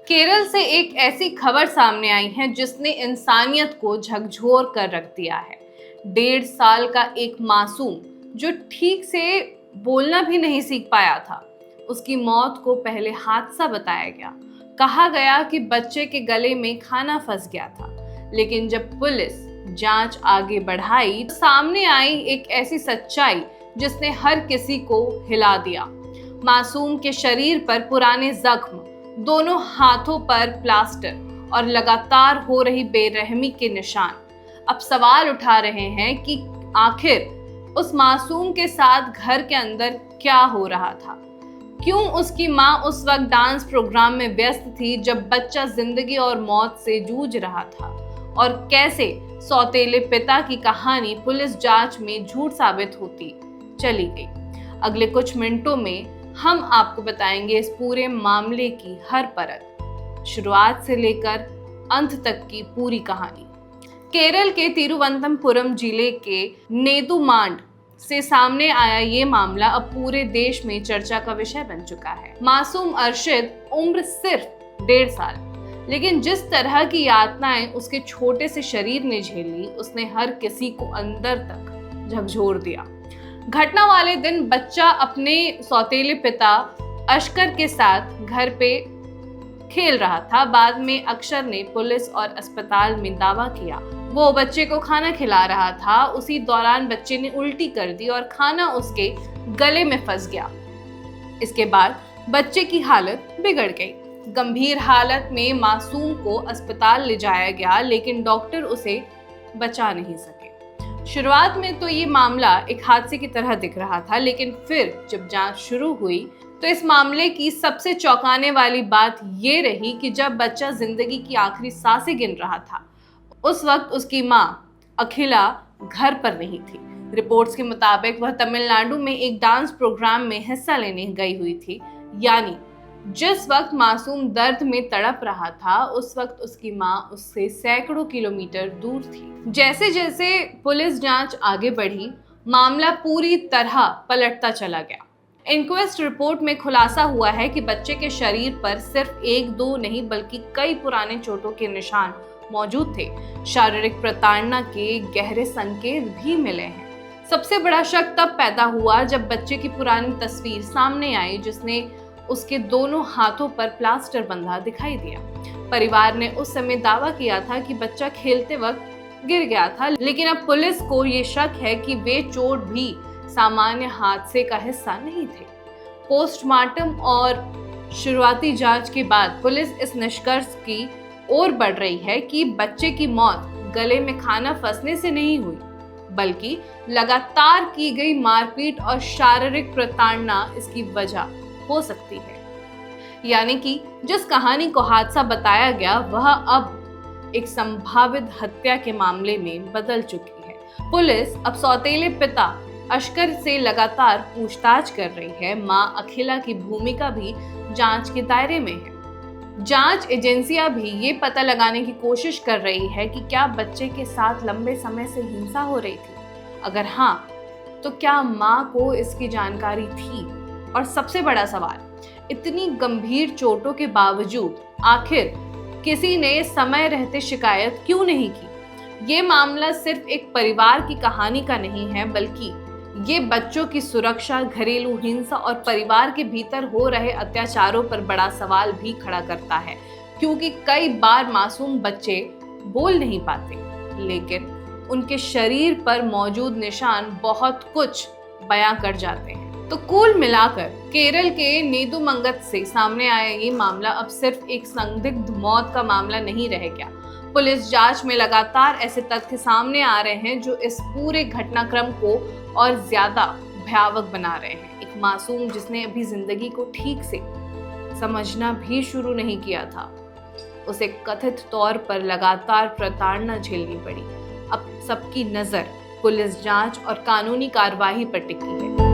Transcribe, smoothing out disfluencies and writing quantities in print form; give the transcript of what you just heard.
केरल से एक ऐसी खबर सामने आई है जिसने इंसानियत को झकझोर कर रख दिया है। 1.5 साल का एक मासूम जो ठीक से बोलना भी नहीं सीख पाया था, उसकी मौत को पहले हादसा बताया गया। कहा गया कि बच्चे के गले में खाना फंस गया था, लेकिन जब पुलिस जांच आगे बढ़ाई तो सामने आई एक ऐसी सच्चाई जिसने हर किसी को हिला दिया। मासूम के शरीर पर पुराने जख्म, दोनों हाथों पर प्लास्टर और लगातार हो रही बेरहमी के निशान अब सवाल उठा रहे हैं कि आखिर उस मासूम के साथ घर के अंदर क्या हो रहा था। क्यों उसकी मां उस वक्त डांस प्रोग्राम में व्यस्त थी जब बच्चा जिंदगी और मौत से जूझ रहा था, और कैसे सौतेले पिता की कहानी पुलिस जांच में झूठ साबित होती चली गई। अगले कुछ मिनटों में हम आपको बताएंगे इस पूरे मामले की हर परत, शुरुआत से लेकर अंत तक की पूरी कहानी। केरल के तिरुवनंतपुरम जिले के नेदुमांड से सामने आया ये मामला अब पूरे देश में चर्चा का विषय बन चुका है। मासूम अरशद, उम्र सिर्फ 1.5 साल, लेकिन जिस तरह की यातनाएं उसके छोटे से शरीर ने झेली, उसने हर किसी को अंदर तक झकझोर दिया। घटना वाले दिन बच्चा अपने सौतेले पिता अशकर के साथ घर पे खेल रहा था। बाद में अक्षर ने पुलिस और अस्पताल में दावा किया वो बच्चे को खाना खिला रहा था। उसी दौरान बच्चे ने उल्टी कर दी और खाना उसके गले में फंस गया। इसके बाद बच्चे की हालत बिगड़ गई। गंभीर हालत में मासूम को अस्पताल ले जाया गया, लेकिन डॉक्टर उसे बचा नहीं सके। शुरुआत में तो ये मामला एक हादसे की तरह दिख रहा था, लेकिन फिर जब जांच शुरू हुई तो इस मामले की सबसे चौंकाने वाली बात ये रही कि जब बच्चा जिंदगी की आखिरी सांसें गिन रहा था, उस वक्त उसकी मां अखिला घर पर नहीं थी। रिपोर्ट्स के मुताबिक वह तमिलनाडु में एक डांस प्रोग्राम में हिस्सा लेने गई हुई थी। यानी जिस वक्त मासूम दर्द में तड़प रहा था, उस वक्त उसकी मां उससे सैकड़ों किलोमीटर दूर थी। जैसे जैसे पुलिस जांच आगे बढ़ी, मामला पूरी तरह पलटता चला गया। इंक्वेस्ट रिपोर्ट में खुलासा हुआ है कि बच्चे के शरीर पर सिर्फ 1-2 नहीं बल्कि कई पुराने चोटों के निशान मौजूद थे। शारीरिक प्रताड़ना के गहरे संकेत भी मिले हैं। सबसे बड़ा शक तब पैदा हुआ जब बच्चे की पुरानी तस्वीर सामने आई, जिसने उसके दोनों हाथों पर प्लास्टर बंधा दिखाई दिया। परिवार ने उस समय दावा किया था कि बच्चा खेलते वक्त गिर गया था, लेकिन अब पुलिस को ये शक है कि वे चोट भी सामान्य हादसे का हिस्सा नहीं थे। पोस्टमार्टम और शुरुआती जांच के बाद पुलिस इस निष्कर्ष की ओर बढ़ रही है कि बच्चे की मौत गले में खाना फंसने से नहीं हुई, बल्कि लगातार की गई मारपीट और शारीरिक प्रताड़ना इसकी वजह हो सकती है। यानी कि जिस कहानी को हादसा बताया गया वह अब एक संभावित हत्या के मामले में बदल चुकी है। पुलिस अब सौतेले पिता अशकर से लगातार पूछताछ कर रही है। मां अखिला की भूमिका भी जांच के दायरे में है। जांच एजेंसियां भी ये पता लगाने की कोशिश कर रही है कि क्या बच्चे के साथ लंबे समय से हिंसा हो रही थी। अगर हाँ, तो क्या मां को इसकी जानकारी थी? और सबसे बड़ा सवाल, इतनी गंभीर चोटों के बावजूद आखिर किसी ने समय रहते शिकायत क्यों नहीं की? ये मामला सिर्फ एक परिवार की कहानी का नहीं है, बल्कि ये बच्चों की सुरक्षा, घरेलू हिंसा और परिवार के भीतर हो रहे अत्याचारों पर बड़ा सवाल भी खड़ा करता है। क्योंकि कई बार मासूम बच्चे बोल नहीं पाते, लेकिन उनके शरीर पर मौजूद निशान बहुत कुछ बयां कर जाते हैं। तो कुल मिलाकर केरल के नेदुमंगत से सामने आया ये मामला अब सिर्फ एक संदिग्ध मौत का मामला नहीं रह गया। पुलिस जांच में लगातार ऐसे तथ्य सामने आ रहे हैं जो इस पूरे घटनाक्रम को और ज्यादा भयावह बना रहे हैं। एक मासूम जिसने अभी जिंदगी को ठीक से समझना भी शुरू नहीं किया था, उसे कथित तौर पर लगातार प्रताड़ना झेलनी पड़ी। अब सबकी नजर पुलिस जांच और कानूनी कार्रवाई पर टिकी है।